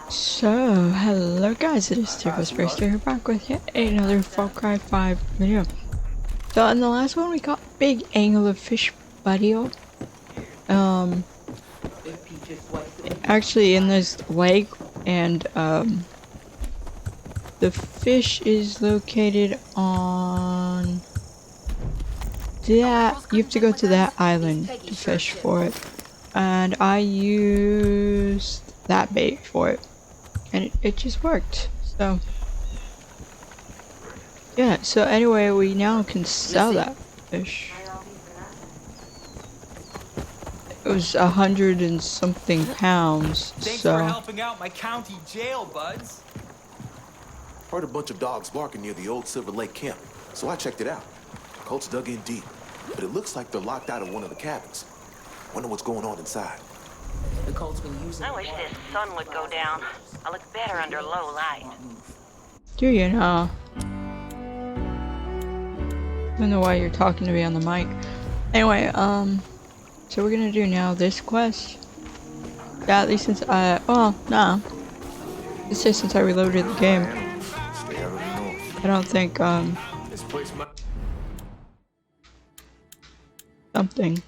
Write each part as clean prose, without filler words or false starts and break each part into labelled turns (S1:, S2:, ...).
S1: So, hello guys, it is Bearstar here back with yet another Far Cry 5 video. So in the last one we got big anglerfish buddy-o. Actually in this lake, and the fish is located on that. You have to go to that island to fish for it. And I used that bait for it. And it just worked. So yeah, so anyway, we now can sell that fish. It was 100 and something pounds.
S2: Thanks
S1: so
S2: for helping out my county jail, buds.
S3: Heard a bunch of dogs barking near the old Silver Lake camp, so I checked it out. Colts dug in deep, but it looks like they're locked out of one of the cabins. Wonder what's going on inside.
S4: The Colts been using.
S5: I wish this sun would go down. I look better under low light.
S1: do you know? I don't know why you're talking to me on the mic. Anyway, so we're gonna do now this quest. Yeah, at least since well, nah. It's just since I reloaded the game.
S3: Stay out of the north.
S1: I don't think,
S3: This place might...
S1: something.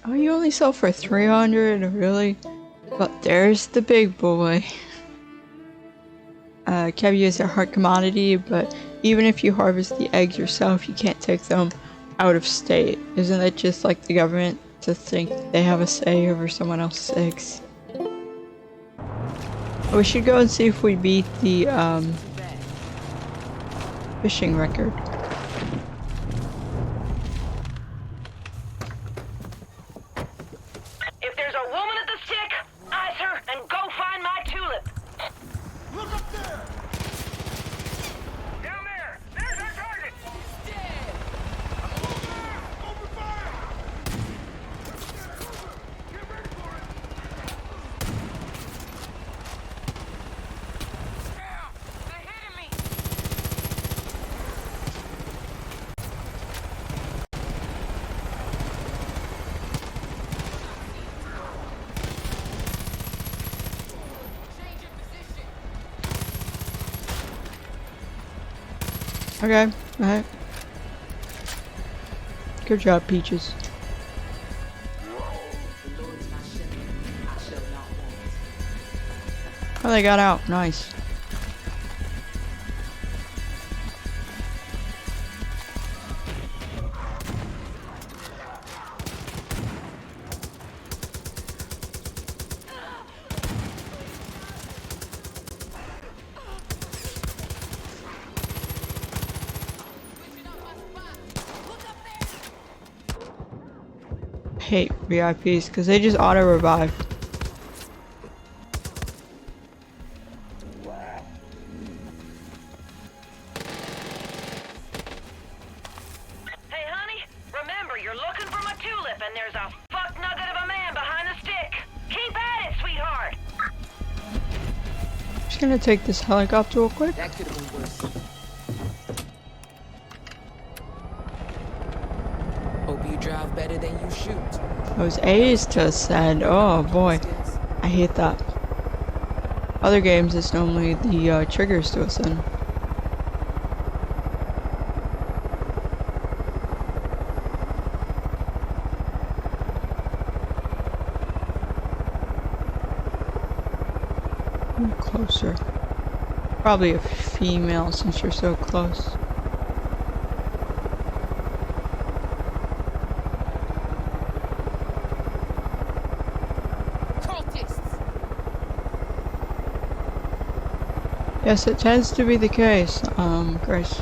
S1: Oh, you only sell for 300? Really? But there's the big boy. Caviar is a hard commodity, but even if you harvest the eggs yourself, you can't take them out of state. Isn't it just like the government to think they have a say over someone else's eggs? We should go and see if we beat the fishing record.
S5: If there's a woman at the stick, ice her and go find my Tulip.
S2: Look up there!
S5: Down there! There's our target!
S2: Open fire! Get ready for it!
S5: They're hitting me!
S1: Okay, alright. Good job, Peaches. Oh, they got out. Nice. Hate VIPs because they just auto revive.
S5: Hey, honey, remember you're looking for my Tulip and there's a fuck nugget of a man behind the stick. Keep at it, sweetheart.
S1: Just gonna take this helicopter real quick.
S4: That could have been worse. Hope you drive better than you shoot.
S1: Those A's to ascend. Oh boy, I hate that. Other games, it's normally the triggers to ascend. Ooh, closer. Probably a female since you're so close. Yes, it tends to be the case, Grace.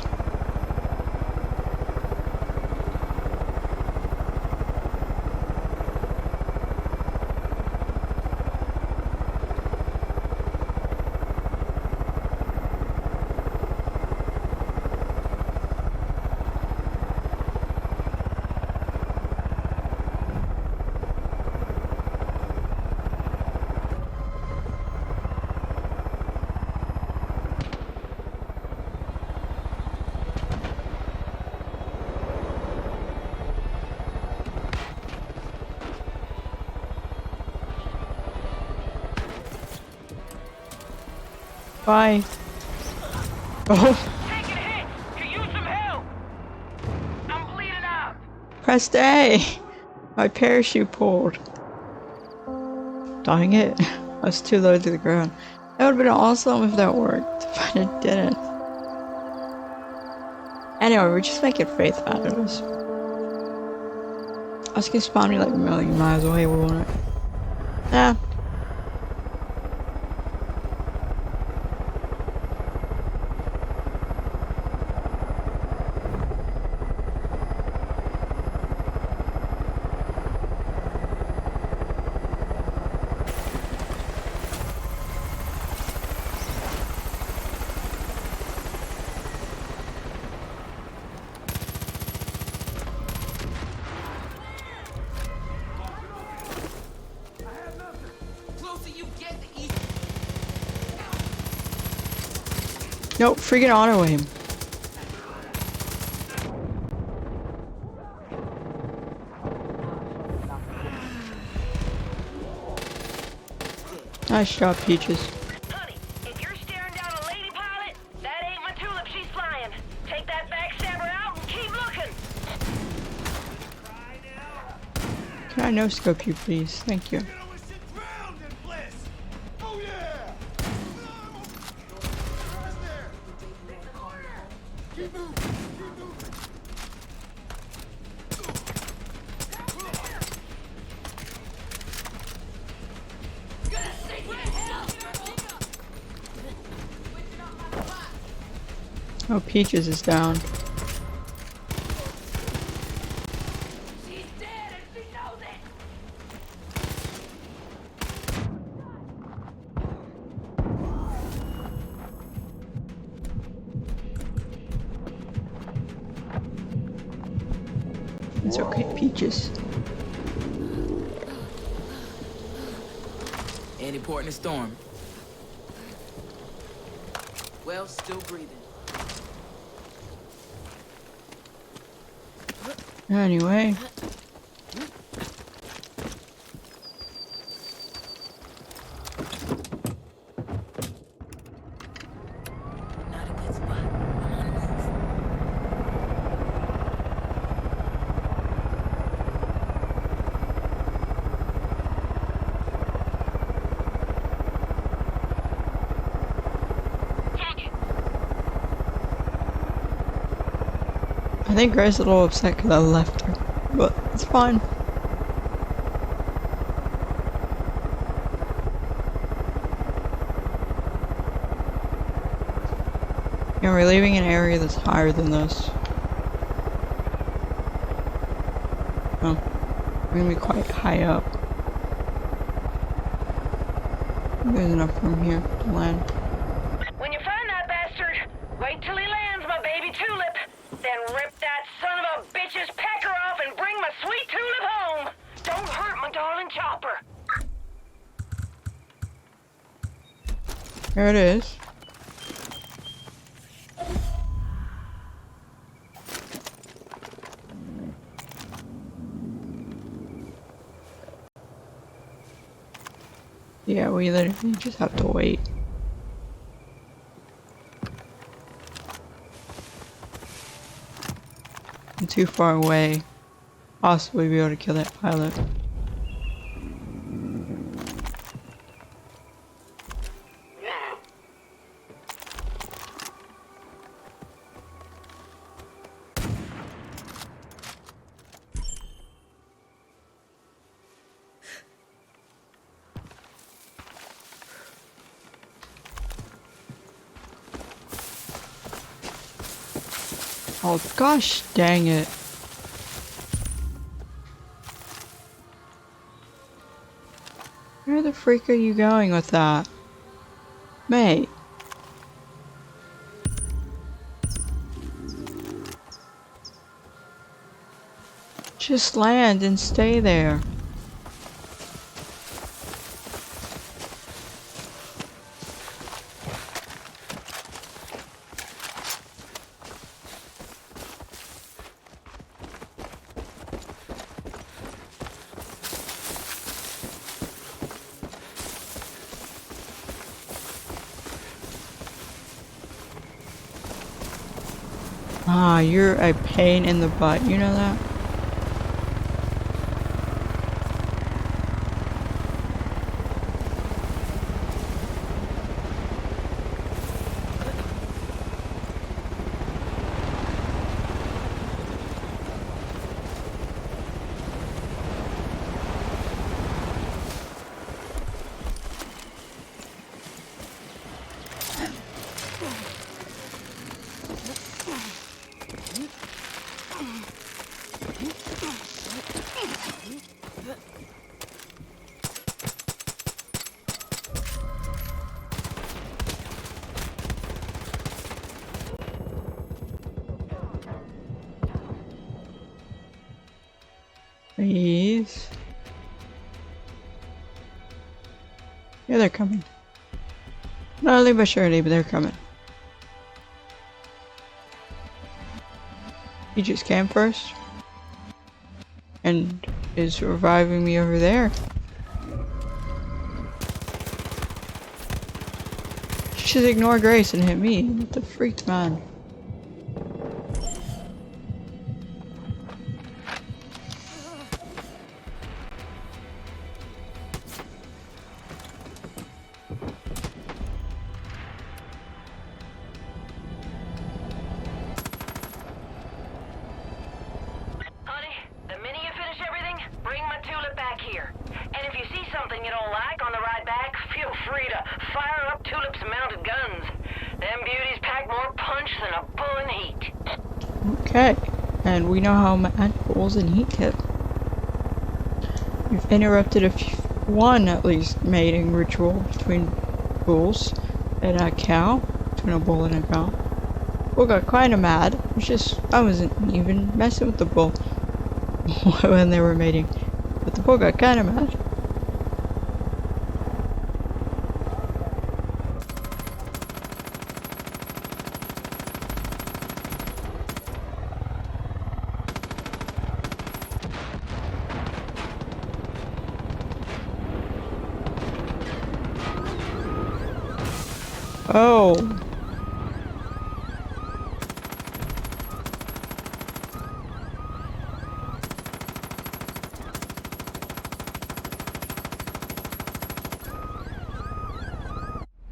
S1: Bye. Oh,
S5: Taking hits. Could use some help. I'm bleeding out.
S1: pressed A. My parachute pulled. Dang it. I was too low to the ground. That would have been awesome if that worked, but it didn't. Anyway, we're just making faith out of this. I was gonna spawn me like a million miles away, won't it? Nah.
S4: Closer you get, the easier.
S1: Nope, freaking auto aim. Nice shot, Peaches.
S5: Honey, if you're staring down a lady pilot, that ain't my Tulip she's flying. Take that backstabber out and keep looking.
S1: Can I no scope you, please? Thank you.
S2: Get over shit drowned in bliss. Oh yeah. Right there. Keep moving. Keep moving.
S1: Oh, Peaches is down.
S5: She's dead and she knows it.
S1: It's okay, Peaches.
S4: Any port in a storm. Well, still breathing.
S1: Anyway.
S4: Not a good spot. I'm on the move.
S1: I think Grace is a little upset because I left her, but it's fine. And we're leaving an area that's higher than this. Oh, we're gonna be quite high up. There's enough room here to land.
S5: When you find that bastard, wait till he lands, my baby Tulip. Then rip that son of a bitch's pecker off and bring my sweet Tulip home. Don't hurt my darling chopper.
S1: Here it is. Yeah, we literally just have to wait. I'm too far away. Possibly be able to kill that pilot. Oh gosh dang it. Where the freak are you going with that? Mate. Just land and stay there. Ah, you're a pain in the butt, you know that? Please. Yeah, they're coming. Slowly but surely, but they're coming. He just came first. And is reviving me over there. Just ignore Grace and hit me. What the freak, man?
S5: Honey, the minute you finish everything, bring my Tulip back here. And if you see something you don't like on the ride back, feel free to fire up Tulip's mounted guns. Them beauties pack more punch than a bull in heat.
S1: Okay. And we know how mad bulls and heat hit. We've interrupted one at least mating ritual between bulls and a cow. Between a bull and a cow. Bull got kinda mad. It was just, I wasn't even messing with the bull when they were mating. But the bull got kinda mad. Oh.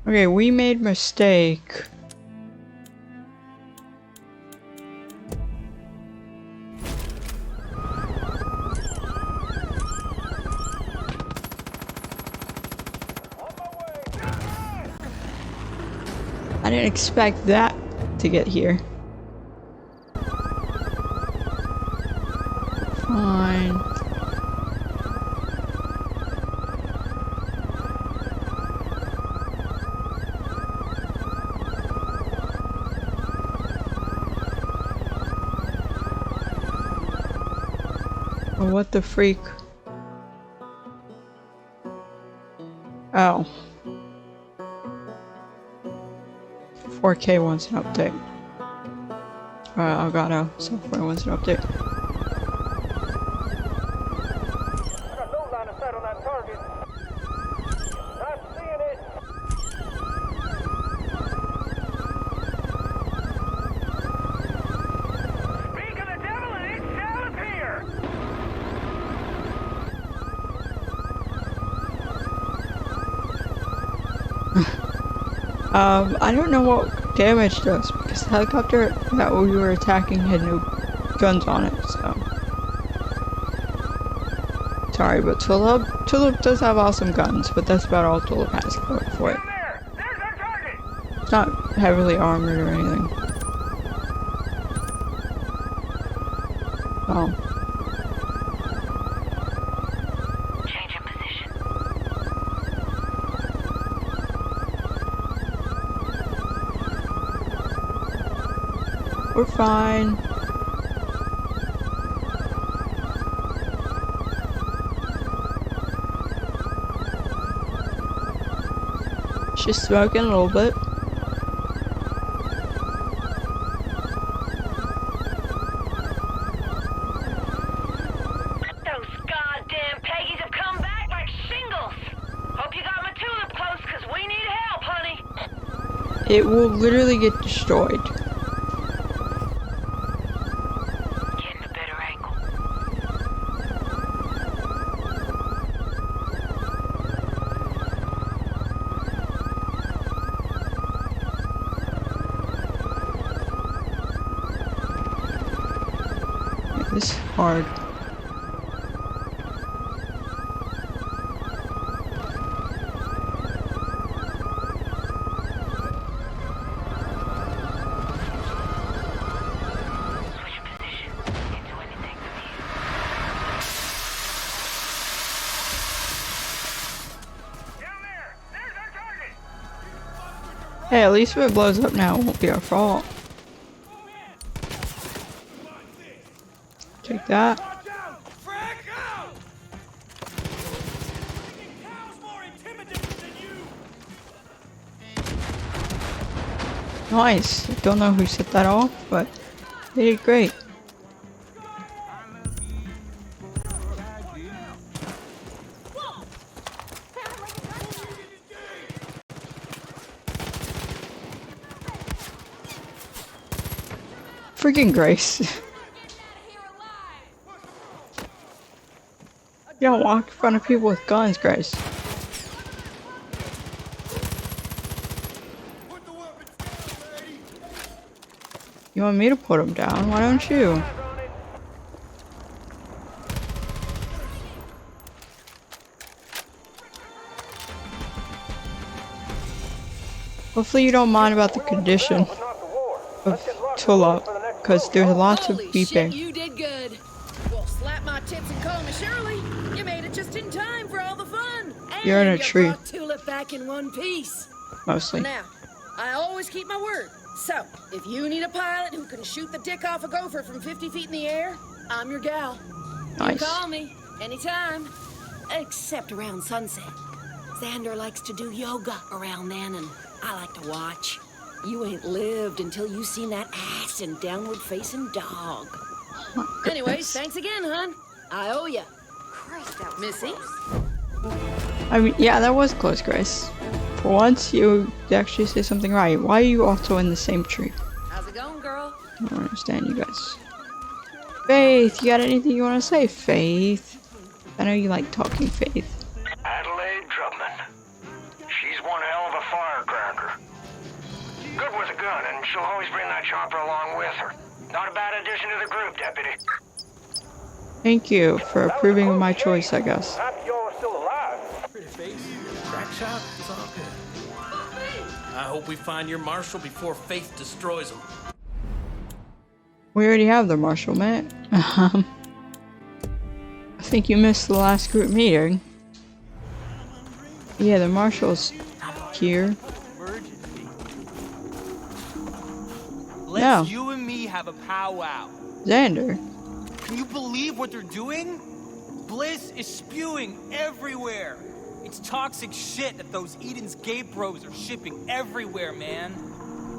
S1: Okay, we made mistake. I didn't expect that to get here. Fine. Oh, what the freak? Oh. 4K wants an update. Elgato, software wants an update.
S6: I got no line of sight on that target. Not seeing it. Speak of the devil and it shall appear.
S1: I don't know what damage does because the helicopter that we were attacking had no guns on it, so. Sorry, but Tulip does have awesome guns, but that's about all Tulip has for it.
S6: There. There's our target.
S1: It's not heavily armored or anything. Oh.
S5: Change of position.
S1: We're fine. Just smoking a little bit.
S5: Those goddamn Peggies have come back like shingles. Hope you got my Tulip close, cause we need help, honey.
S1: It will literally get destroyed. hard.
S5: Switch position. Can't do anything with you.
S6: Down there! There's our target!
S1: Hey, at least if it blows up now, it won't be our fault. Take that.
S6: Watch out! Frag out! Cow's more intimidating than you!
S1: Nice. Don't know who set that off, but they did great. Freaking Grace. You don't walk in front of people with guns, Grace. You want me to put them down? Why don't you? Hopefully you don't mind about the condition of Tulip, because there's lots of
S4: Holy
S1: beeping.
S4: shit, you did good. Well, slap my tits and call me Shirley. You made it just in time for all the fun. And
S1: You're in a
S4: you
S1: tree.
S4: brought Tulip back in one piece.
S1: Mostly.
S4: Now, I always keep my word. So, if you need a pilot who can shoot the dick off a gopher from 50 feet in the air, I'm your gal.
S1: Nice.
S4: You call me anytime. Except around sunset. Xander likes to do yoga around then, and I like to watch. You ain't lived until you seen that ass and downward facing dog.
S1: My
S4: Anyways,
S1: goodness.
S4: thanks again, hon. I owe ya.
S2: Christ, that was
S4: Missy?
S2: close.
S1: I mean, yeah, that was close, Grace. For once, you actually say something right. Why are you also in the same tree?
S4: How's it going, girl?
S1: I don't understand you guys. Faith, you got anything you want to say, Faith? I know you like talking, Faith.
S6: Adelaide Drubman. She's one hell of a firecracker. Good with a gun, and she'll always bring that chopper along with her. Not a bad addition to the group, Deputy.
S1: Thank you for approving of my choice, I guess.
S6: Happy you're still alive.
S7: Pretty face. Crack shot. It's all good. I hope we find your marshal before Faith destroys him.
S1: We already have the marshal, Matt. I think you missed the last group meeting. Yeah, the marshal's here.
S8: Emergency.
S1: No.
S8: Let's you and me have a powwow.
S1: Xander.
S8: Can you believe what they're doing? Bliss is spewing everywhere. It's toxic shit that those Eden's Gate bros are shipping everywhere, man.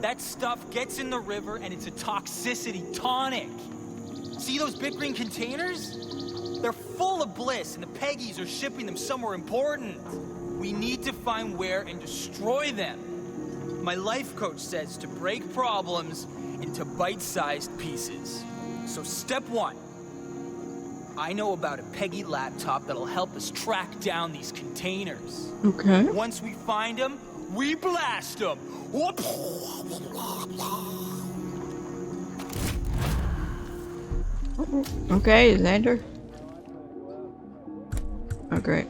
S8: That stuff gets in the river and it's a toxicity tonic. See those big green containers? They're full of bliss and the Peggies are shipping them somewhere important. We need to find where and destroy them. My life coach says to break problems into bite-sized pieces. So step one, I know about a Peggy laptop that'll help us track down these containers.
S1: Okay.
S8: Once we find them, we blast them.
S1: Okay, Xander. Oh, great.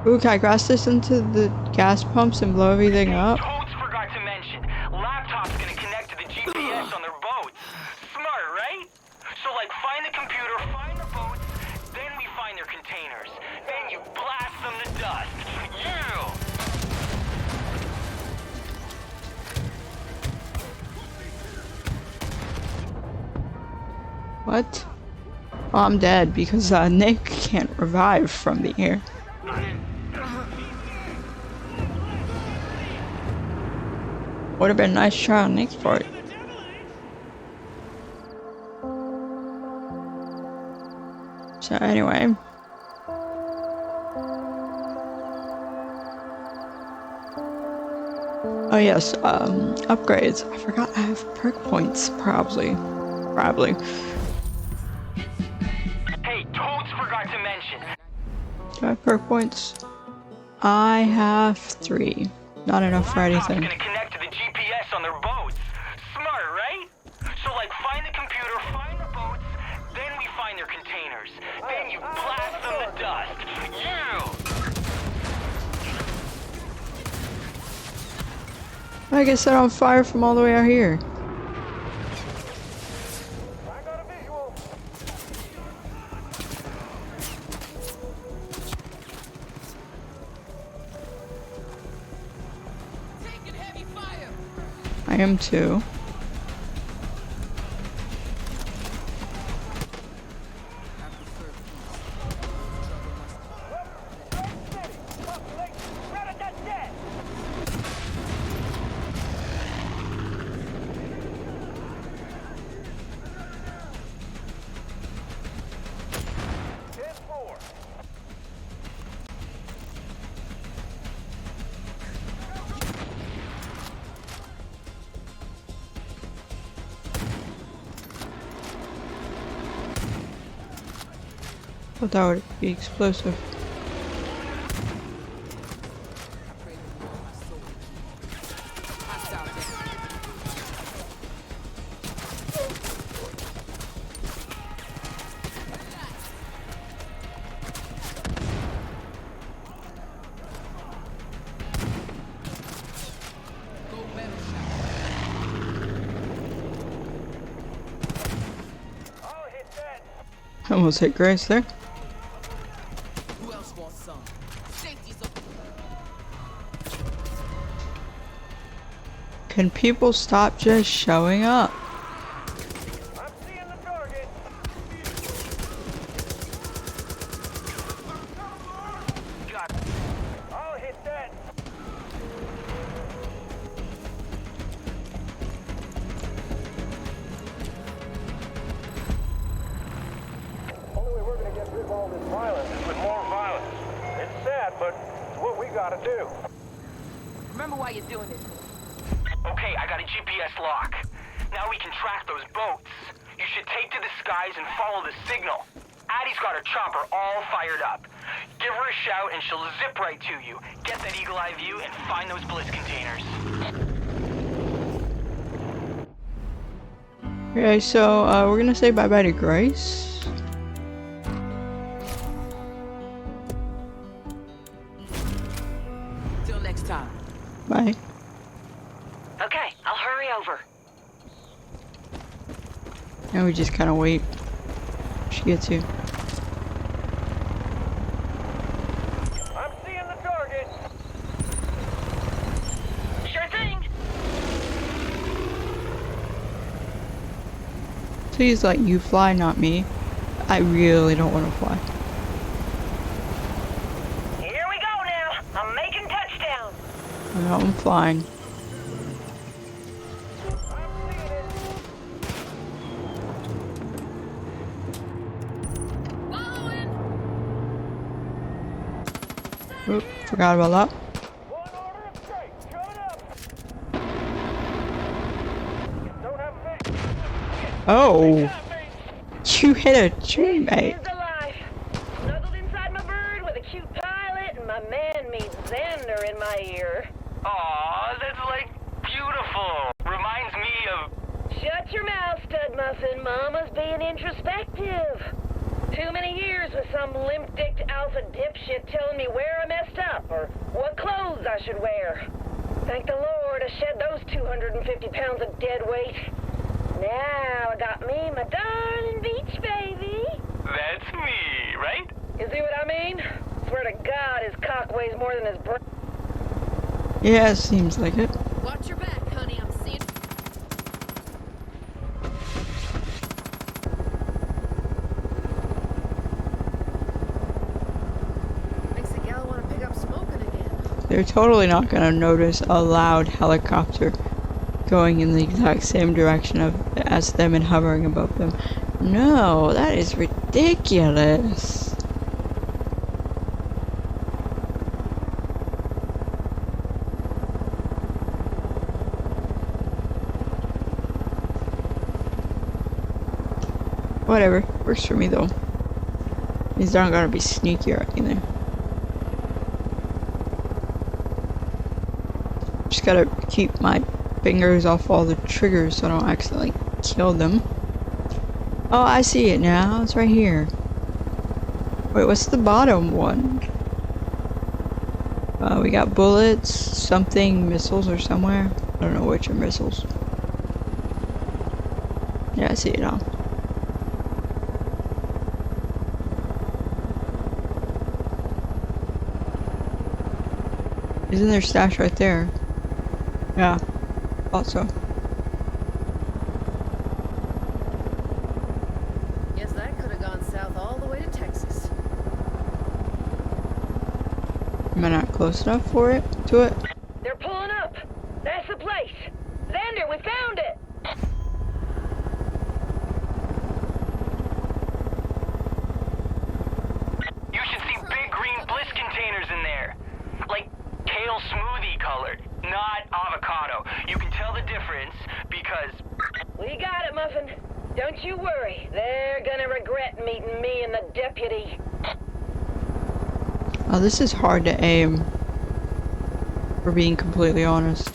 S1: Ooh, can I crash this into the gas pumps and blow everything up?
S6: Toads forgot to mention, laptop's gonna connect to the GPS on their boats. Smart, right? So like find the computer, find the boats, then we find their containers. Then you blast them to dust. Yeah!
S1: What? Oh, I'm dead because Nick can't revive from the air. Would have been a nice try on Nick's part. So anyway. Oh yes, upgrades. I forgot I have perk points, probably.
S6: Hey, Toads forgot to mention.
S1: Do I have perk points? I have 3. Not enough for
S6: Laptop's
S1: anything.
S6: gonna connect to the GPS on their boats. Smart, right? So like find the computer, find the boats, then then you blast them to dust. You!
S1: I get set on fire from all the way out here.
S2: I got a visual.
S1: I am too. Thought that would be explosive. Almost hit Grace there. Can people stop just showing up?
S2: I'm seeing the target.
S6: Got
S2: I'll hit that. Only way we're gonna get rid of all this violence is with more violence. It's sad, but it's what we gotta do.
S4: Remember why you're doing this.
S6: Okay, I got a GPS lock. Now we can track those boats. You should take to the skies and follow the signal. Addie's got her chopper all fired up. Give her a shout and she'll zip right to you. Get that eagle eye view and find those bliss containers.
S1: Okay, so we're gonna say bye bye to Grace.
S4: Till next time.
S1: Bye.
S4: Okay, I'll hurry over.
S1: Now we just kind of wait. She gets here.
S2: I'm seeing the target.
S5: Sure thing.
S1: Please let you fly, not me. I really don't want to fly.
S5: Here we go now. I'm making touchdown.
S1: No, I'm flying. Oop, forgot about that.
S2: One order of straight. Coming up. Don't have a mate.
S1: Oh, you hit a teammate.
S5: Here's the life. Snuggled inside my bird with a cute pilot and my man-made Xander in my ear.
S6: Aw, that's like beautiful. Reminds me of...
S5: Shut your mouth, stud muffin. Mama's being introspective. Too many years with some limp-dicked alpha dipshit telling me where I messed up or what clothes I should wear. Thank the Lord I shed those 250 pounds of dead weight. Now I got me my darling beach baby.
S6: That's me, right?
S5: You see what I mean? Swear to God his cock weighs more than his brain.
S1: Yeah, it seems like it.
S4: Watch your back, honey. I'm seeing. Makes a gal want to pick up smoking again.
S1: They're totally not gonna notice a loud helicopter going in the exact same direction as them and hovering above them. No, that is ridiculous. Whatever, works for me though. These aren't gonna be sneaky or anything. Just gotta keep my fingers off all the triggers so I don't accidentally kill them. Oh, I see it now. It's right here. Wait, what's the bottom one? We got bullets, something, missiles or somewhere. I don't know which are missiles. Yeah, I see it now. Isn't there stash right there? Yeah, thought so.
S4: Guess that could have gone south all the way to Texas.
S1: Am I not close enough for it? To it?
S5: They're pulling up. That's the place. Xander, we found it.
S6: You should see big green bliss containers in there. Like kale smoothie colored, not avocado. You can tell the difference because...
S5: We got it, Muffin. Don't you worry. They're gonna regret meeting me and the deputy.
S1: Oh, this is hard to aim. For being completely honest.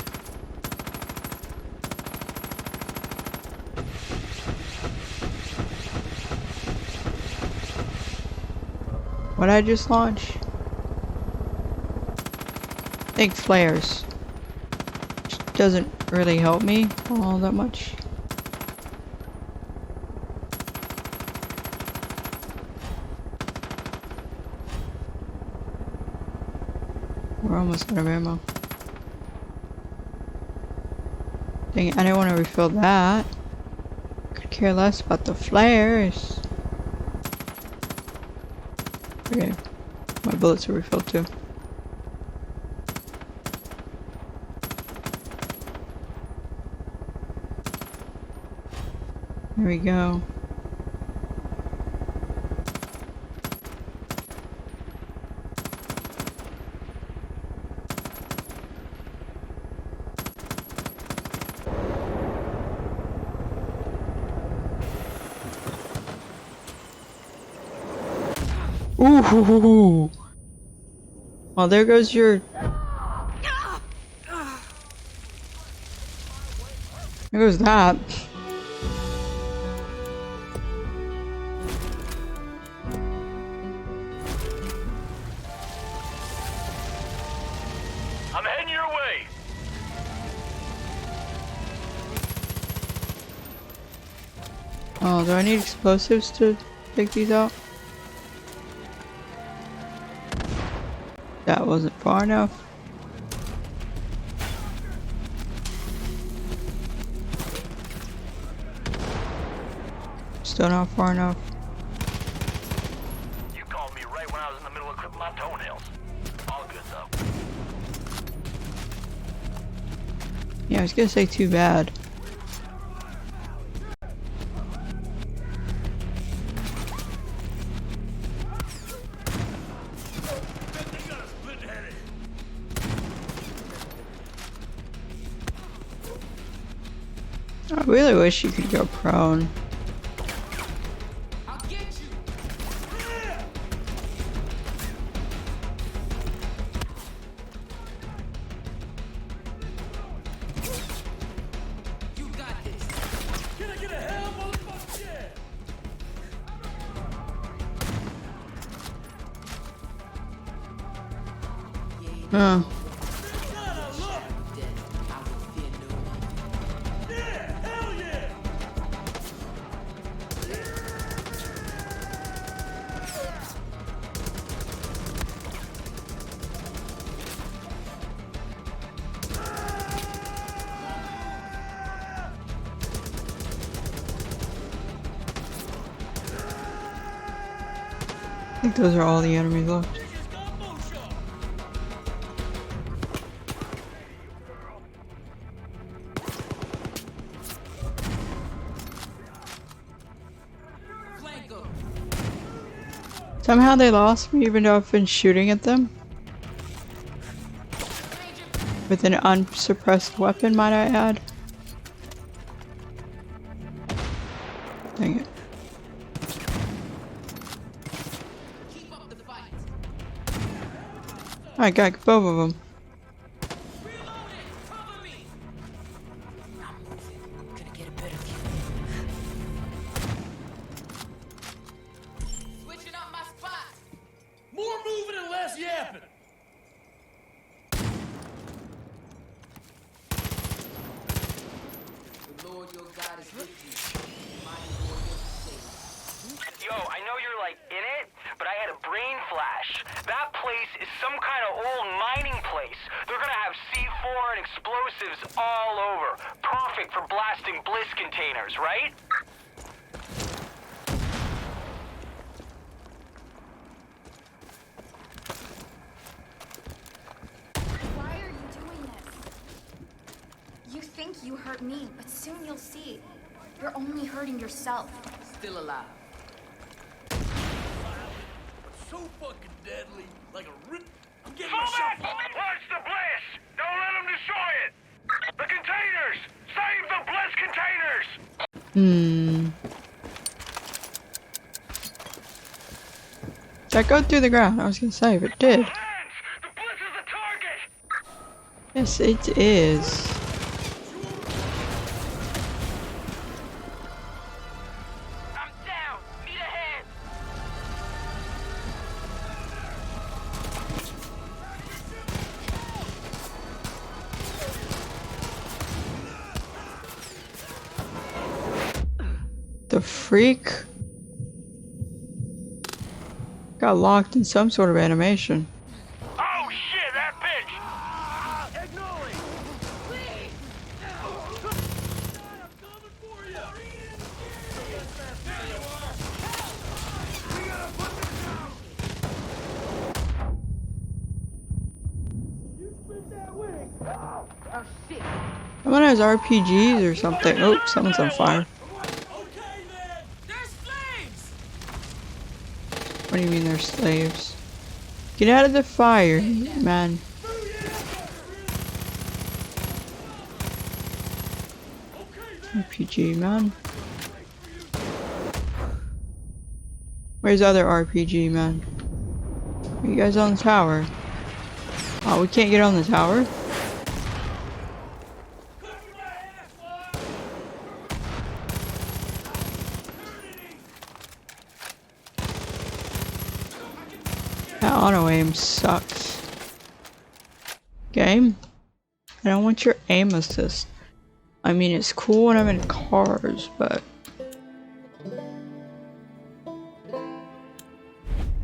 S1: What did I just launch? I think flares. Which doesn't really help me all that much. We're almost out of ammo. Dang it, I didn't want to refill that. Could care less about the flares. Okay, my bullets are refilled too. There we go. Ooh! Well, there goes your... There goes that.
S2: I'm heading your way.
S1: Oh, do I need explosives to take these out? That wasn't far enough. Still not far enough.
S2: You called me right when I was in the middle of clipping my toenails. All good though.
S1: Yeah, I was gonna say too bad. I really wish you could go prone.
S8: I'll get you. You got this. Can I get a hell, motherfucker?
S1: Huh. I think those are all the enemies left. Somehow they lost me even though I've been shooting at them. With an unsuppressed weapon, might I add. Dang it. I got both of them.
S6: Yo, I know you're like in it, but I had a brain flash. That place is some kind of old mining place. They're gonna have C4 and explosives all over. Perfect for blasting bliss containers, right?
S9: Why are you doing this? You think you hurt me, but soon you'll see. You're only hurting yourself.
S10: Still alive.
S7: So fucking deadly. Like a rip. I'm getting
S2: Fall
S7: myself.
S2: back! Watch the bliss! Don't let them destroy it! The containers! Save the bliss containers!
S1: Did that go through the ground? I was gonna say if it did.
S2: Hands! The bliss is the target!
S1: Yes, it is.
S6: I'm down. Need a hand.
S1: The freak got locked in some sort of animation.
S2: Oh shit, that bitch! Ignoring!
S1: Someone has RPGs or something. Oh, someone's on fire.
S7: Okay then. There's flames.
S1: What do you mean they're slaves? Get out of the fire, man. RPG, man. Where's the other RPG, man? Are you guys on the tower? Oh, we can't get on the tower? That auto aim sucks. Game? I don't want your aim assist. I mean, it's cool when I'm in cars, but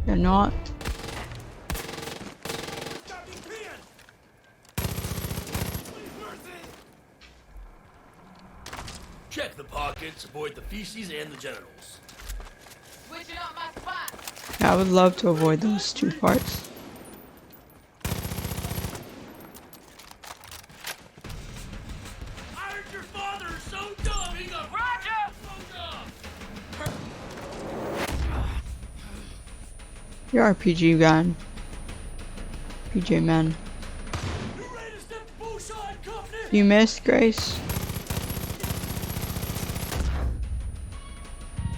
S1: you're not.
S7: Check the pockets, avoid the feces and the genitals.
S10: Switching up my spot.
S1: I would love to avoid those two parts.
S7: I heard your father is so dumb, he got
S6: Roger!
S7: so dumb.
S1: Your RPG gun. PJ man.
S7: You ready to step bullshot company?
S1: You missed, Grace?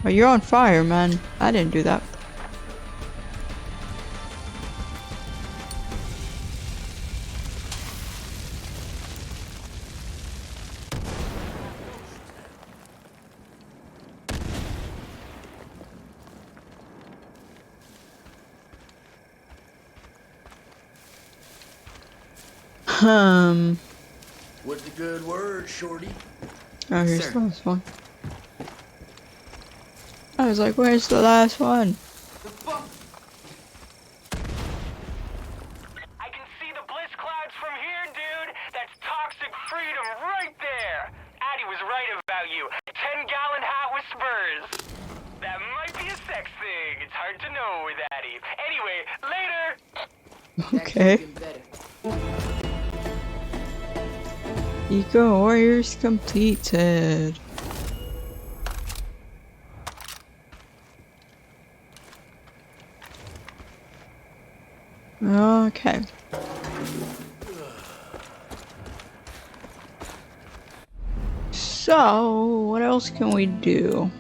S1: Oh, you're on fire, man. I didn't do that.
S7: What's the good word, shorty?
S1: Oh, here's
S10: Sir.
S1: the last one. I was like, where's the last one?
S10: The fuck?
S6: I can see the bliss clouds from here, dude. That's toxic freedom right there. Addie was right about you. 10-gallon hat with spurs. That might be a sex thing. It's hard to know with Addie. Anyway, later.
S1: Okay.
S10: Getting better.
S1: Eco Warriors completed. Okay. So, what else can we do?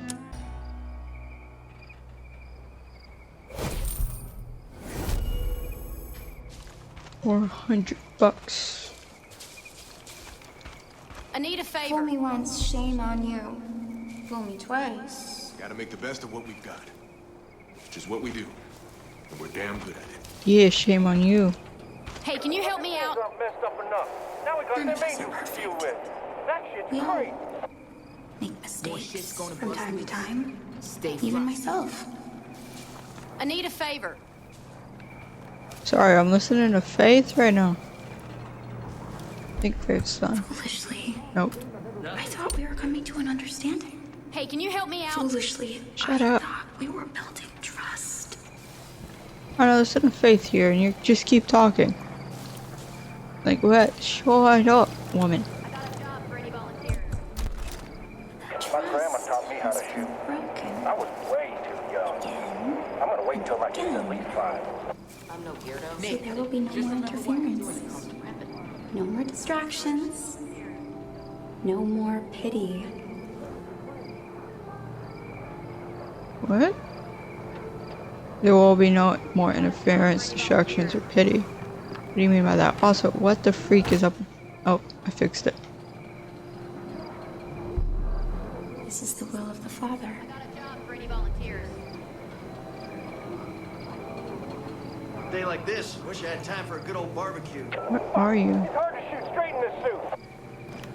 S1: $400.
S9: I need a favor. Fool me once, shame on you. Fool me twice.
S3: Gotta make the best of what we've got. Which is what we do. And we're damn good at it.
S1: Yeah, shame on you.
S9: Hey, can you help me out?
S2: Not messed up enough. Now we got
S9: You're
S2: them
S9: not so
S2: angels to deal with. That shit's
S9: We all
S2: crazy.
S9: make
S10: shit's
S9: mistakes
S10: gonna
S9: from
S10: bust
S9: time to
S10: loose.
S9: time.
S10: Stay
S9: Even
S10: fly.
S9: myself.
S4: I need a favor.
S1: Sorry, I'm listening to Faith right now. I think Faith's done.
S9: Foolishly.
S1: Nope.
S9: I thought we were coming to an understanding.
S4: Hey, can you help me out?
S9: Foolishly.
S1: Shut
S9: I
S1: up.
S9: thought we were building trust.
S1: I know, listen to Faith here, and you just keep talking. Like, what? Shut up, woman.
S4: I got a job for any volunteers.
S2: My grandma taught me how to shoot.
S9: Broken.
S2: I was way too young. I'm gonna wait till my kid's at least 5.
S10: I'm no weirdo.
S9: So there will be no more interference. No more distractions. No more pity.
S1: What? There will be no more interference, distractions, or pity. What do you mean by that? Also, what the freak is up? Oh, I fixed it.
S9: This is the will of the Father.
S4: I got a job for any volunteers.
S11: A day like this, wish I had time for a good old barbecue.
S1: Where are you?
S2: It's hard to shoot straight in this suit.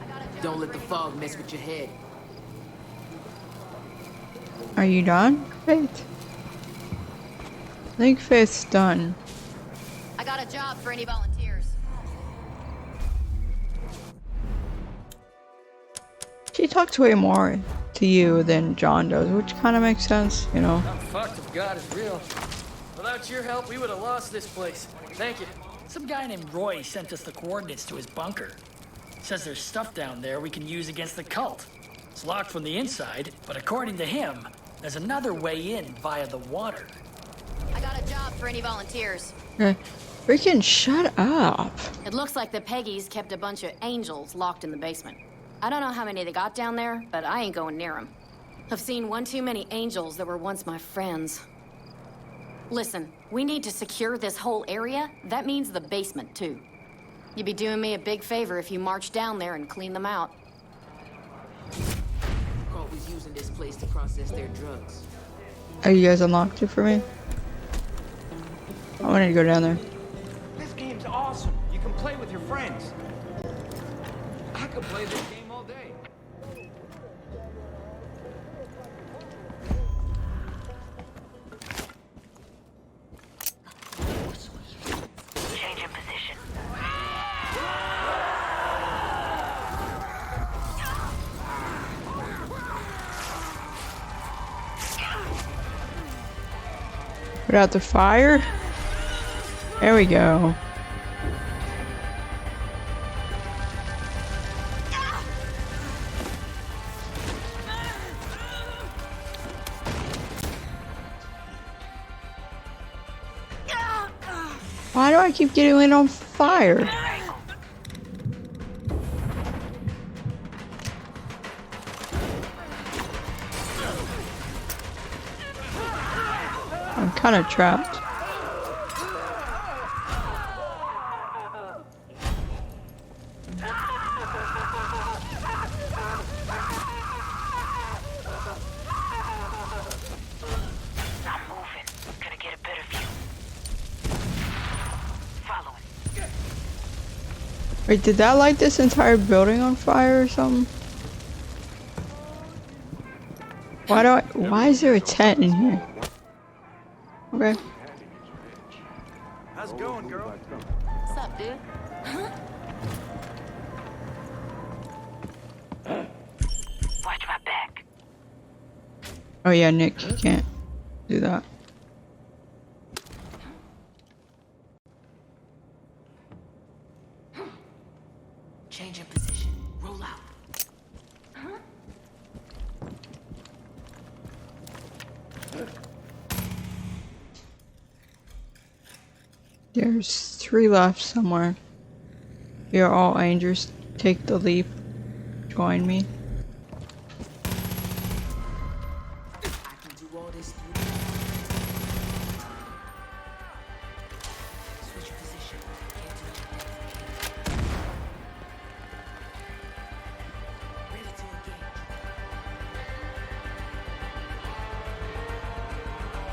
S4: I got a job.
S10: Don't let the fog mess with your head.
S1: Are you done, Faith? I think Faith's done.
S4: I got a job for any volunteers.
S1: She talks way more to you than John does, which kind of makes sense, you know.
S12: I'm fucked if God is real. Without your help, we would have lost this place. Thank you.
S13: Some guy named Roy sent us the coordinates to his bunker. Says there's stuff down there we can use against the cult. It's locked from the inside, but according to him, there's another way in via the water.
S4: I got a job for any volunteers.
S1: Freaking shut up.
S4: It looks like the Peggies kept a bunch of angels locked in the basement. I don't know how many they got down there, but I ain't going near them. I've seen one too many angels that were once my friends. Listen, we need to secure this whole area. That means the basement, too. You'd be doing me a big favor if you march down there and clean them out.
S10: Always using this place to process their drugs.
S1: Are you guys unlocked it for me? I wanted to go down there.
S8: This game's awesome. You can play with your friends. I could play this game all day.
S5: Change in position.
S1: Put out the fire. There we go. Why do I keep getting lit on fire? I'm kind of trapped.
S5: I'm moving. Gonna get a better view. Following.
S1: Wait, did that light this entire building on fire or something? Why is there a tent in here? Okay.
S11: How's it going, girl?
S4: What's up, dude?
S5: Watch my back.
S1: Oh yeah, Nick, you can't do that.
S10: Change in position. Roll out.
S1: There's 3 left somewhere. We are all angels. Take the leap. Join me.
S10: I can do all this through. Switch position. Can't touch it. Ready to engage.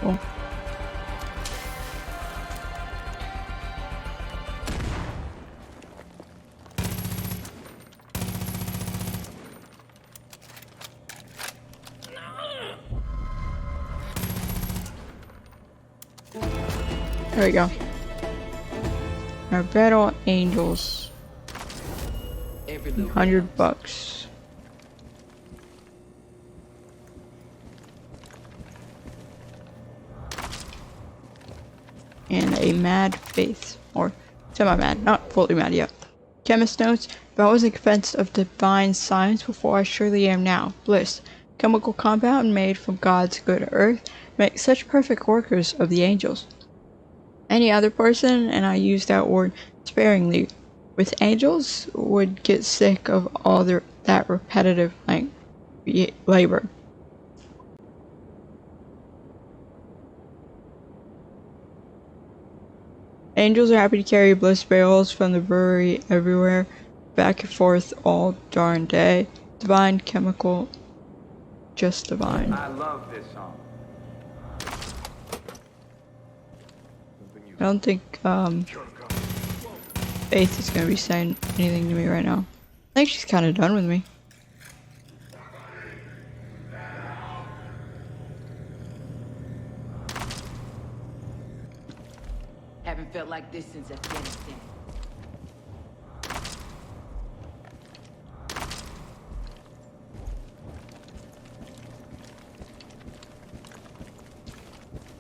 S1: Oh. There we go. Our battle angels. $100. And a mad faith, or semi-mad, not fully mad yet. Chemist notes, if I wasn't convinced of divine science before, I surely am now. Bliss, chemical compound made from God's good earth, make such perfect workers of the angels. Any other person, and I use that word sparingly, with angels would get sick of all that repetitive labor. Angels are happy to carry bliss barrels from the brewery everywhere, back and forth all darn day. Divine chemical, just divine.
S14: I love this song.
S1: I don't think Faith is gonna be saying anything to me right now. I think she's kind of done with me.
S10: Haven't felt like this since Afghanistan.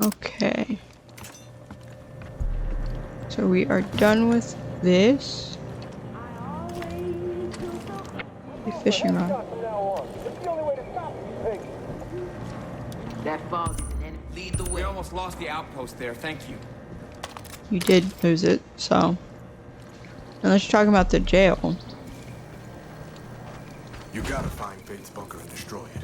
S1: Okay. So we are done with this. The fishing rod.
S10: That fog is an enemy.
S14: Lead the way. We almost lost the outpost there. Thank you.
S1: You did lose it, so. And let's talk about the jail.
S3: You gotta find Faith's bunker and destroy it.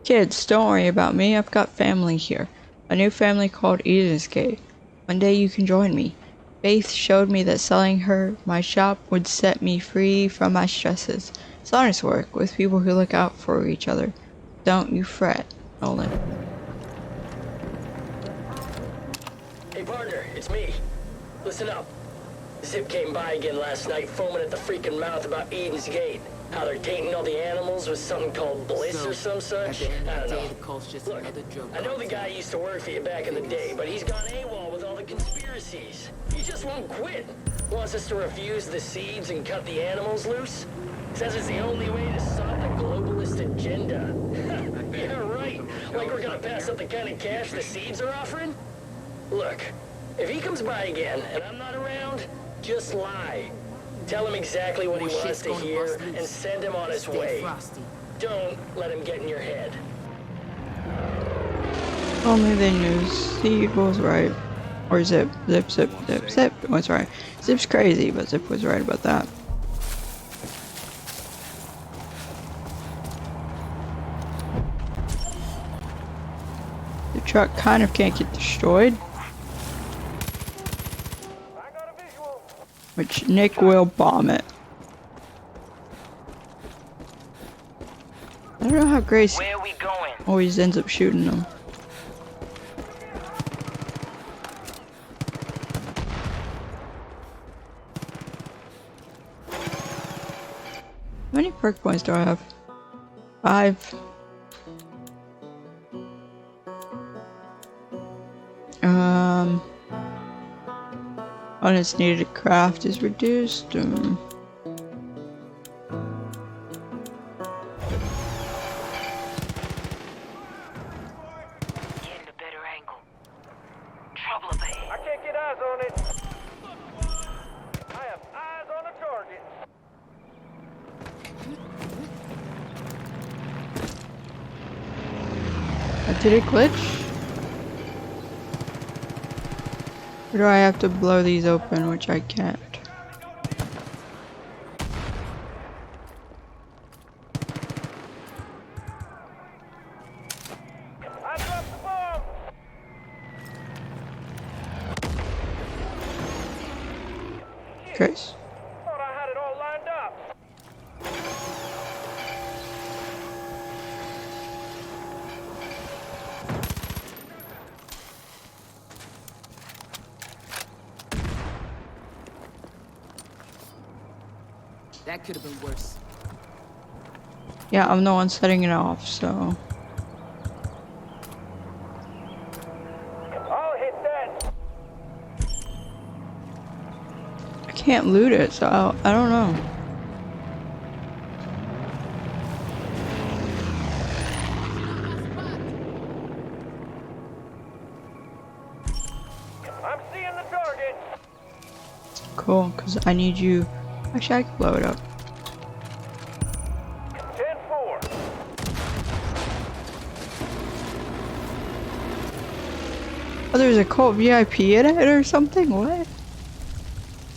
S1: Kids, don't worry about me. I've got family here. A new family called Eden's Gate. One day you can join me. Faith showed me that selling her my shop would set me free from my stresses. It's honest work with people who look out for each other. Don't you fret, Nolan.
S15: Hey partner, it's me. Listen up. Zip came by again last night, foaming at the freaking mouth about Eden's Gate. How they're tainting all the animals with something called bliss or some such. I don't know. Look, I know the guy used to work for you back in the day, but he's gone AWOL with all the conspiracies. He just won't quit. Wants us to refuse the seeds and cut the animals loose. Says it's the only way to stop the globalist agenda. Yeah, right. Like we're gonna pass up the kind of cash the seeds are offering? Look, if he comes by again and I'm not around, just lie. Tell him exactly what he wants to hear and send him on his way. Don't let him get in your head.
S1: Only they knew Seed was right. Or Zip was right. Zip's crazy, but Zip was right about that. The truck kind of can't get destroyed. Which Nick will bomb it. I don't know how Grace always ends up shooting them. How many perk points do I have? 5. When it's needed to craft is reduced.
S4: Getting a better angle. Trouble ahead.
S2: I can't get eyes on it. I have eyes on the target.
S1: Did it glitch? Or do I have to blow these open, which I can't?
S2: I dropped the bomb.
S1: Grace?
S2: Thought I had it all lined up.
S10: That could have been worse.
S1: Yeah, I'm the one setting it off, so. can't loot it, so I don't know.
S2: I'm seeing the target.
S1: Cool, because I need you. Actually, I can blow it up.
S2: 10-4.
S1: Oh, there's a cult VIP in it or something? What?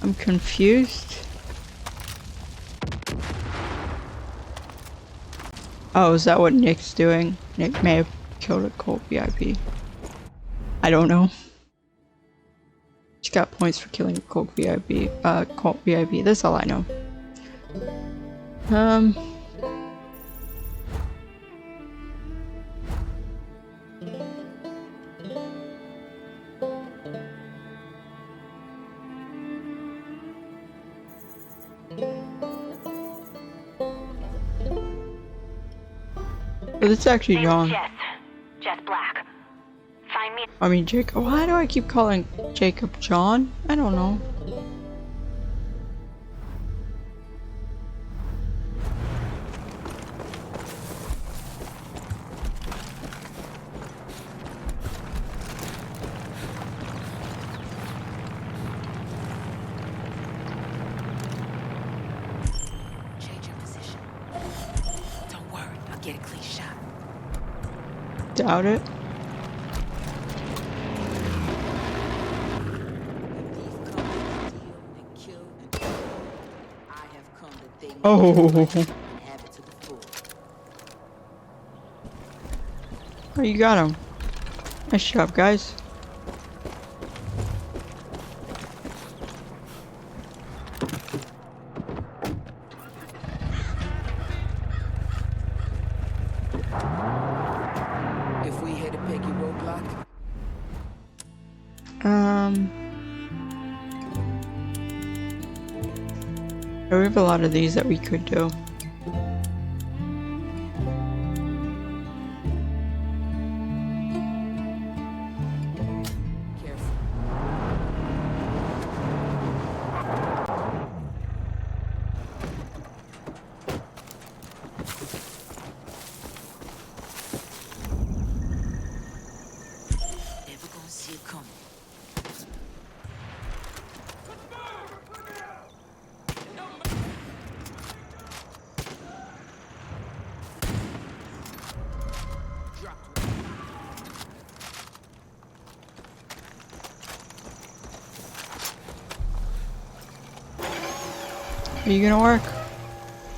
S1: I'm confused. Oh, is that what Nick's doing? Nick may have killed a cult VIP. I don't know. She got points for killing a cult VIP. Cult VIP. That's all I know. But it's actually John.
S5: Jess Black. Find me.
S1: I mean Jacob. Why do I keep calling Jacob John? I don't know.
S10: Change your position. Don't worry, I'll get a clean shot.
S1: Doubt it. Oh. Oh, you got him. Nice job, guys.
S10: If we hit a picky roadblock,
S1: we have a lot of these that we could do.
S10: never gonna see it coming.
S1: Are you gonna work?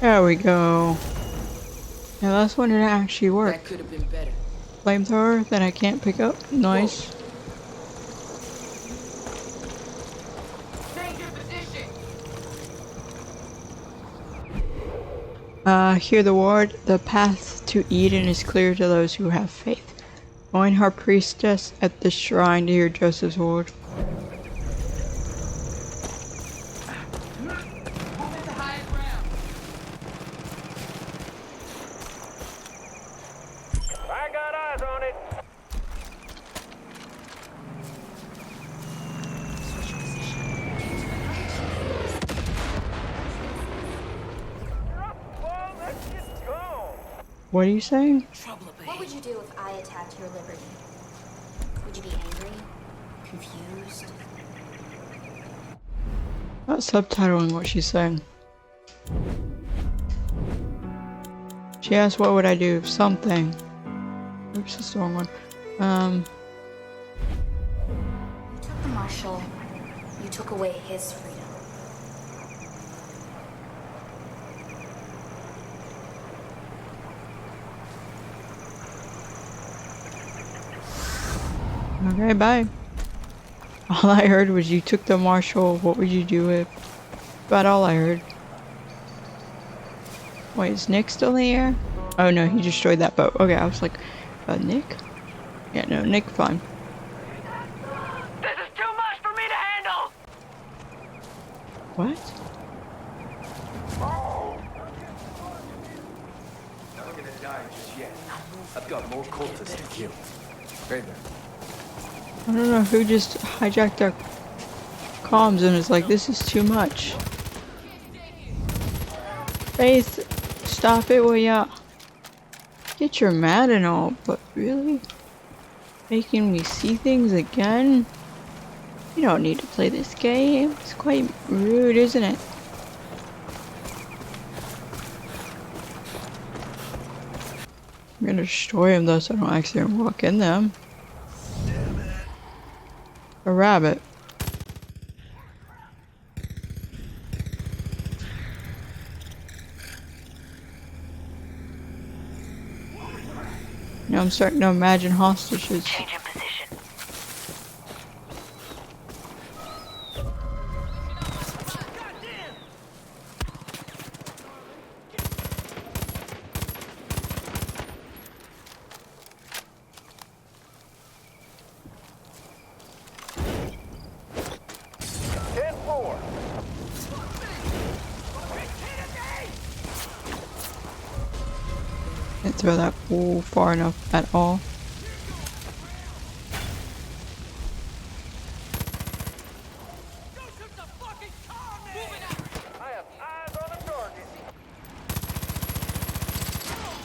S1: There we go. Now that's one didn't actually work.
S10: That could have been better.
S1: Flamethrower that I can't pick up. Nice.
S10: Change your position.
S1: Hear the word. The path to Eden is clear to those who have faith. Join her priestess at the shrine to hear Joseph's word.
S2: I got eyes on it. Drop the ball, that shit's gone.
S1: What are you saying?
S9: What would you do if I attacked your liberty? Would you be angry? Confused?
S1: Not subtitling what she's saying. She asked what would I do if something. Oops, that's the wrong one.
S9: You took the marshal. You took away his freedom.
S1: Okay, bye. All I heard was you took the marshal. What would you do if? About all I heard. Wait, is Nick still in the air? Oh no, he destroyed that boat. Okay, I was like, Nick? Yeah, no, Nick, fine.
S5: This is too much for me to handle!
S1: What?
S14: Not gonna die just yet. I've got more cultists to kill. Hey there.
S1: I don't know who just hijacked our comms and is like, this is too much. Faith, stop it, will ya? Get your mad and all, but really? Making me see things again? You don't need to play this game. It's quite rude, isn't it? I'm gonna destroy him though so I don't accidentally walk in them. A rabbit. Now I'm starting to imagine hostages.
S5: Change in position.
S1: Can't throw that pool far enough at all.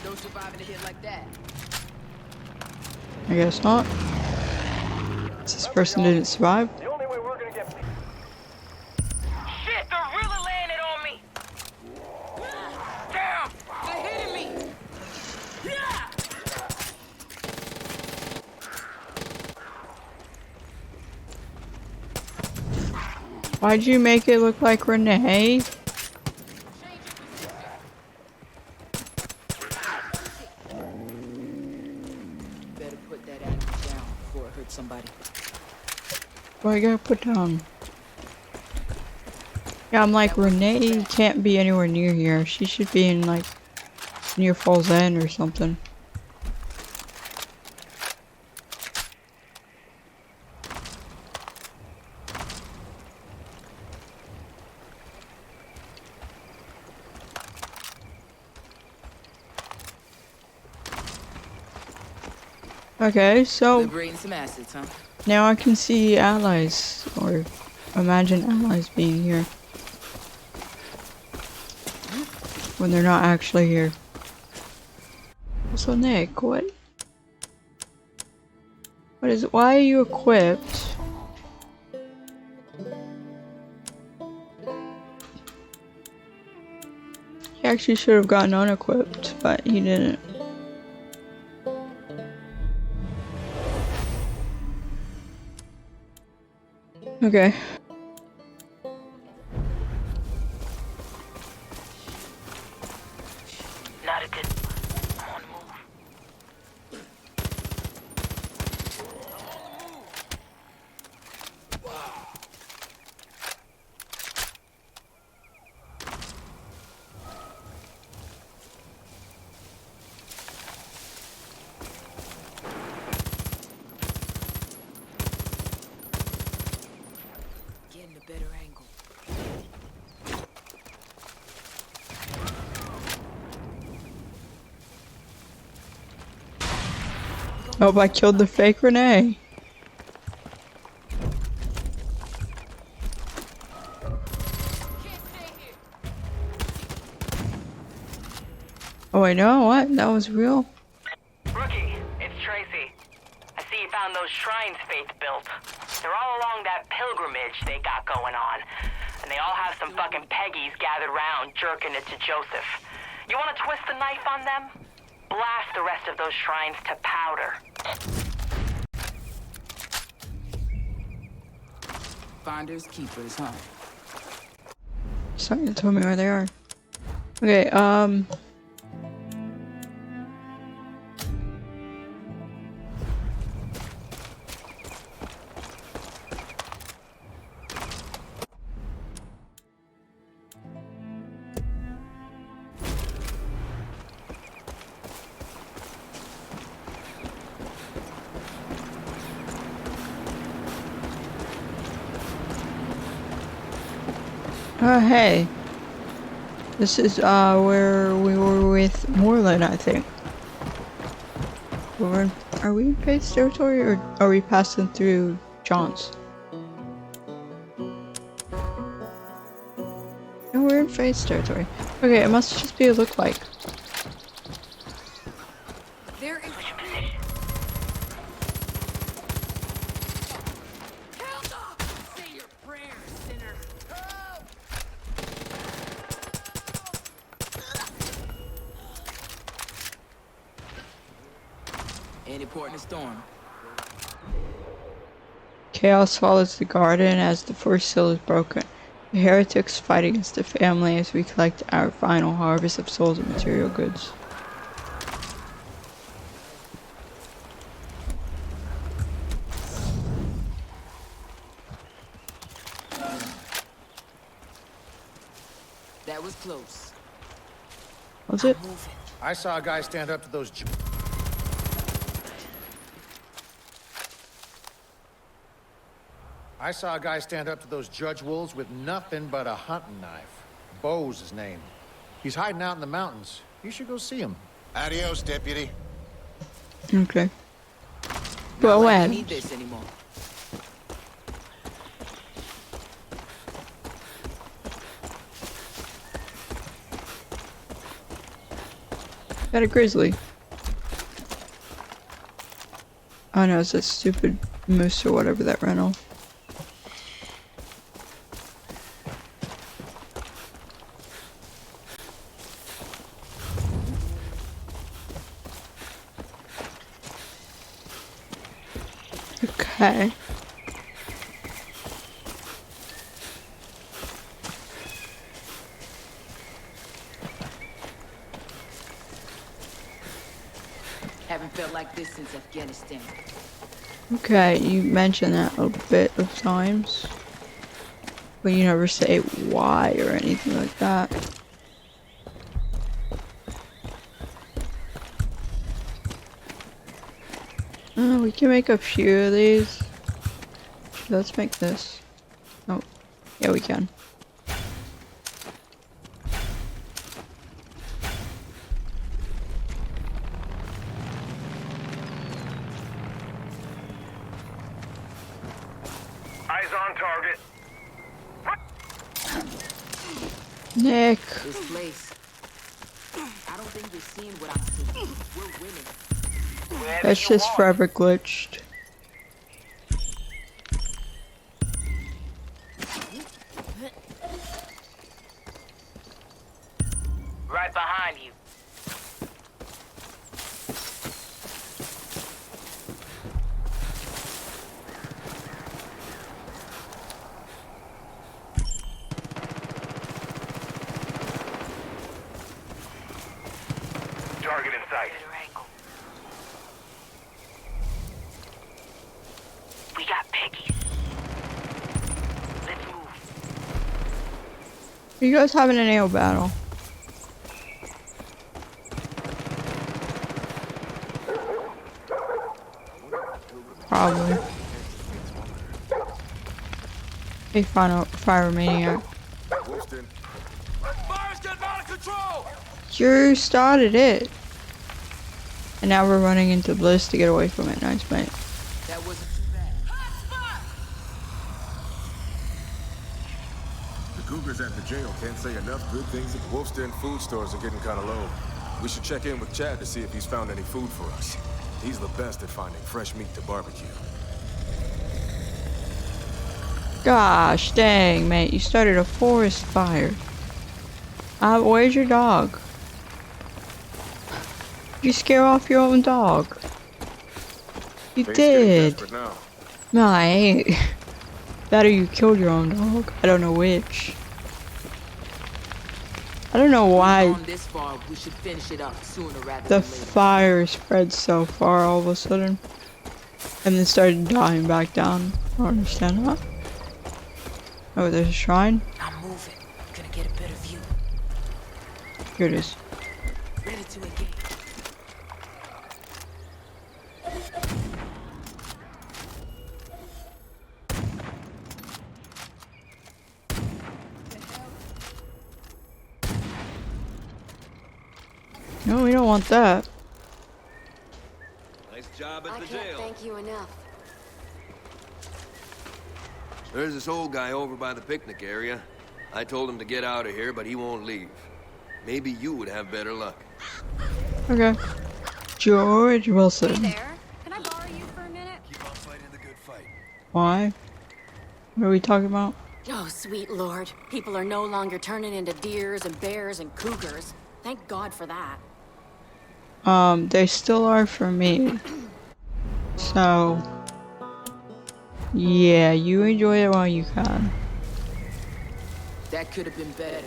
S10: No surviving a hit like that.
S1: I guess not. This person didn't survive.
S2: The only way we're gonna get...
S5: Shit, they're really laying it on me! Damn!
S10: They're hitting me!
S1: Why'd you make it look like Renee?
S10: Better put that animal down before it hurts somebody.
S1: What I gotta put down? Yeah, I'm like, Renee can't be anywhere near here. She should be in like near Falls End or something. Okay, so
S10: Liberating some assets, huh?
S1: now I can see allies, or imagine allies being here. When they're not actually here. So Nick, what is it? Why are you equipped? He actually should have gotten unequipped, but he didn't. Okay.
S5: Not a good... I'm on the move.
S10: Getting a better angle.
S1: Oh, I killed the fake Renee. Oh, I know what? That was real.
S5: Rookie, it's Tracy. I see you found those shrines Faith built. They're all along that pilgrimage they got going on. And they all have some fucking Peggies gathered around jerking it to Joseph. You wanna twist the knife on them? Blast the rest of those shrines to powder.
S10: Finders, keepers, huh?
S1: Sorry, told me where they are. Okay, hey. This is, where we were with Moreland, I think. Are we in Faith's territory, or are we passing through John's? we're in Faith's territory. Okay, it must just be a look-like.
S10: There is. Say your prayers, sinner.
S12: Any port in the storm.
S1: Chaos follows the garden as the first seal is broken. The heretics fight against the family as we collect our final harvest of souls and material goods.
S10: That was close.
S1: Was it?
S16: I saw a guy stand up to those. I saw a guy stand up to those judge wolves with nothing but a hunting knife. Bo's his name. He's hiding out in the mountains. You should go see him.
S17: Adios, deputy.
S1: Okay. Well,
S10: I
S1: when?
S10: need this anymore.
S1: Got a grizzly. Oh no, it's that stupid moose or whatever that ran off. Okay.
S10: Haven't felt like this since Afghanistan.
S1: Okay, you mentioned that a bit of times. But you never say why or anything like that. We can make a few of these. Let's make this. Oh, yeah, we can.
S2: Eyes on target.
S1: Nick.
S10: This place. I don't think you're seeing what I'm seeing. We're winning.
S1: That's just forever glitched.
S6: Right behind you.
S2: Target in sight.
S6: We got piggies. Let's move.
S1: Are you guys having an AO battle? Probably. A final fire maniac.
S2: Fire's getting out of control!
S1: You started it. And now we're running into Bliss to get away from it. Nice, mate.
S10: That wasn't too bad.
S3: The Cougars at the jail can't say enough good things. Wolf's Den food stores are getting kind of low. We should check in with Chad to see if he's found any food for us. He's the best at finding fresh meat to barbecue.
S1: Gosh dang, mate. You started a forest fire. Where's your dog? You scare off your own dog. You did. No, I ain't. That or you killed your own dog. I don't know which. I don't know why
S10: This far, we should finish it up sooner rather
S1: the
S10: than later.
S1: fire spread so far all of a sudden. And then started dying back down. I don't understand that. Oh, there's a shrine?
S10: I'm moving. Gonna get a better view.
S1: Here it is.
S10: Ready to engage.
S1: No, we don't want that.
S18: Nice job at
S4: I
S18: the
S4: can't
S18: jail.
S4: thank you enough.
S18: There's this old guy over by the picnic area.
S17: I told him to get out of here, but he won't leave. Maybe you would have better luck.
S1: Okay. George Wilson.
S18: Hey there. Can I borrow you for a minute?
S14: Keep on fighting the good fight.
S1: Why? What are we talking about?
S4: Oh, sweet lord. People are no longer turning into deers and bears and cougars. Thank God for that.
S1: They still are for me. So, yeah, you enjoy it while you can.
S10: That could have been better.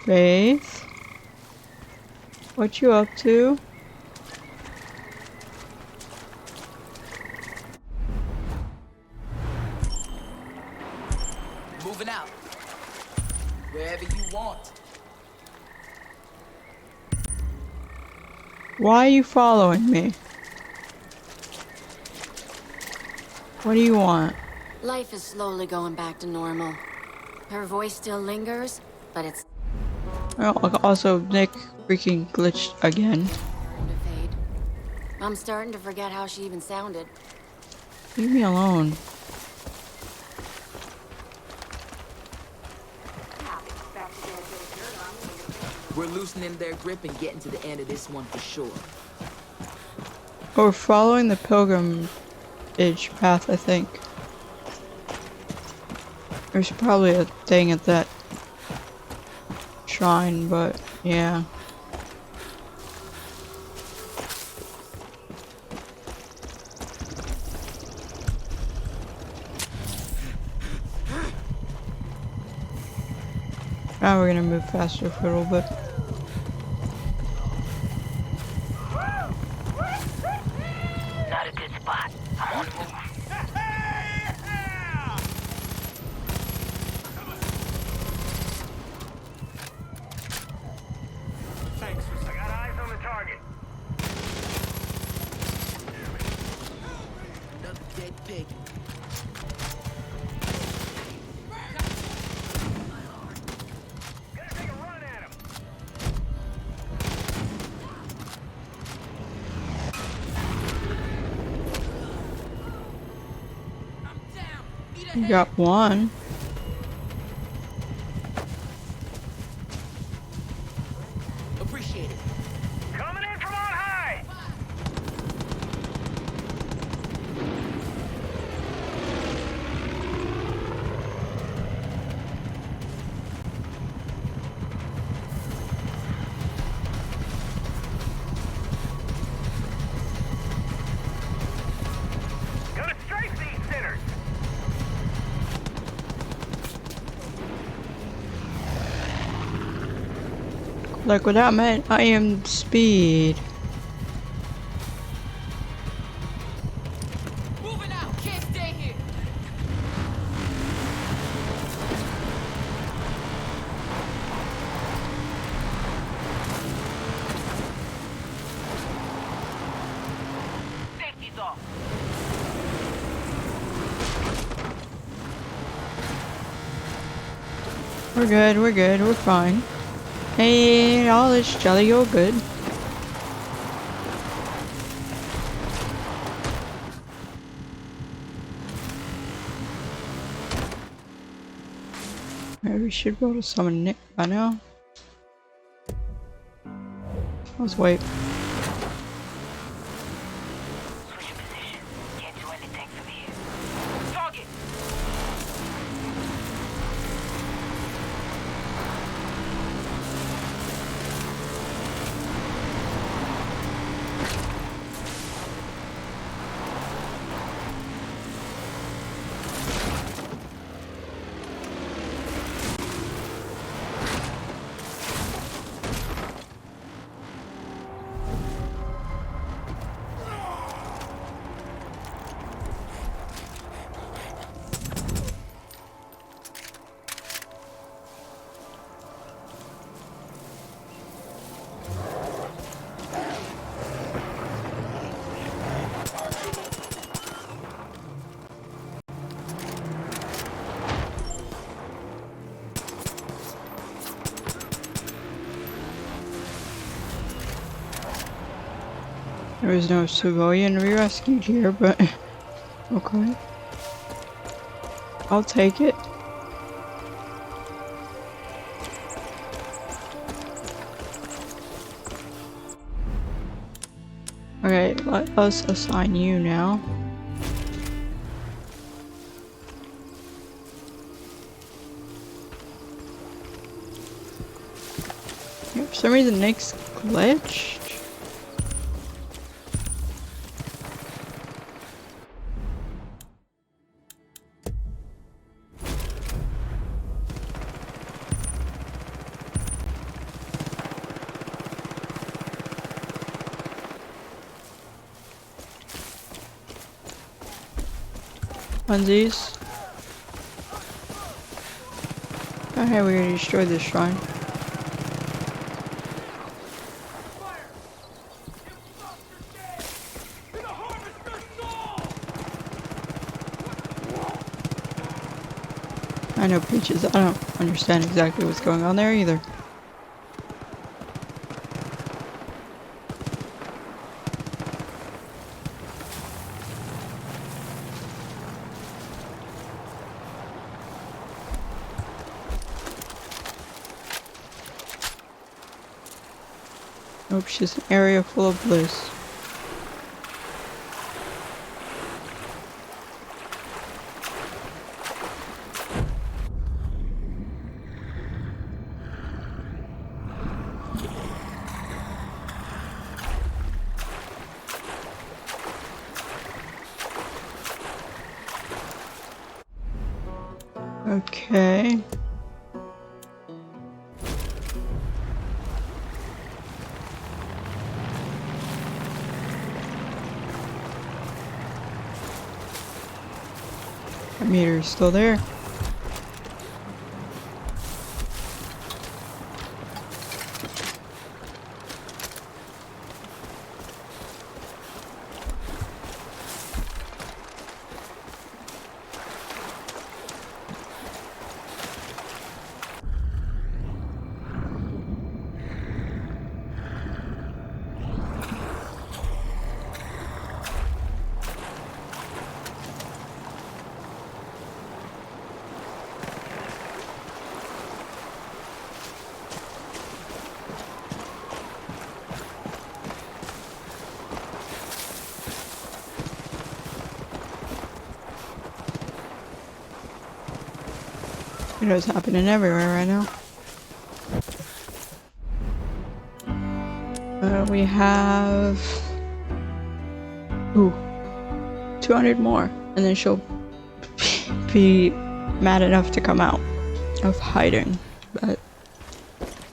S1: Faith? What you up to?
S10: Moving out. Wherever you want.
S1: Why are you following me? What do you want?
S4: Life is slowly going back to normal. Her voice still lingers, but it's
S1: Oh, also, Nick freaking glitched again.
S4: starting to fade. I'm starting to forget how she even sounded.
S1: Leave me alone.
S10: We're loosening their grip and getting to the end of this one for sure.
S1: We're following the pilgrimage path, I think. There's probably a thing at that shrine, but yeah. Now we're gonna move faster for a little bit.
S5: Not a good spot. I'm on the move.
S2: Thanks. I got eyes on the target.
S10: Another dead pig.
S2: Gotta take a run at him.
S1: You got one.
S10: Appreciate it.
S2: Coming in from on high. Gonna strafe these sinners.
S1: Like what that meant, I am speed.
S10: Moving out. Can't stay here.
S5: Safety's off.
S1: We're good, we're fine. Hey, all is jolly, you're good. Maybe we should be able to summon Nick by now. Let's wait.
S5: Switch position. Can't do anything from here. Target.
S1: There is no civilian to be rescued here, but okay. I'll take it. Okay, let us assign you now. Yeah, for some reason Nick's glitched. Funsies. Oh hey, we already destroyed this shrine. I know Peaches, I don't understand exactly what's going on there either. Nope, she's an area full of bliss. Okay. Our meter is still there. You know, it's happening everywhere right now. We have 200 more, and then she'll be mad enough to come out of hiding. But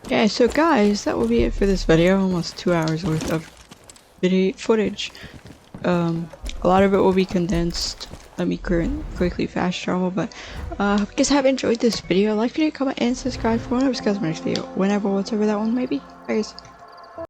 S1: yeah, so guys, that will be it for this video. Almost 2 hours worth of video footage. A lot of it will be condensed. Let me quickly fast travel, but hope you guys have enjoyed this video. Like, video, comment, and subscribe for one of us guys' next video, whenever, whatever that one may be. Bye guys.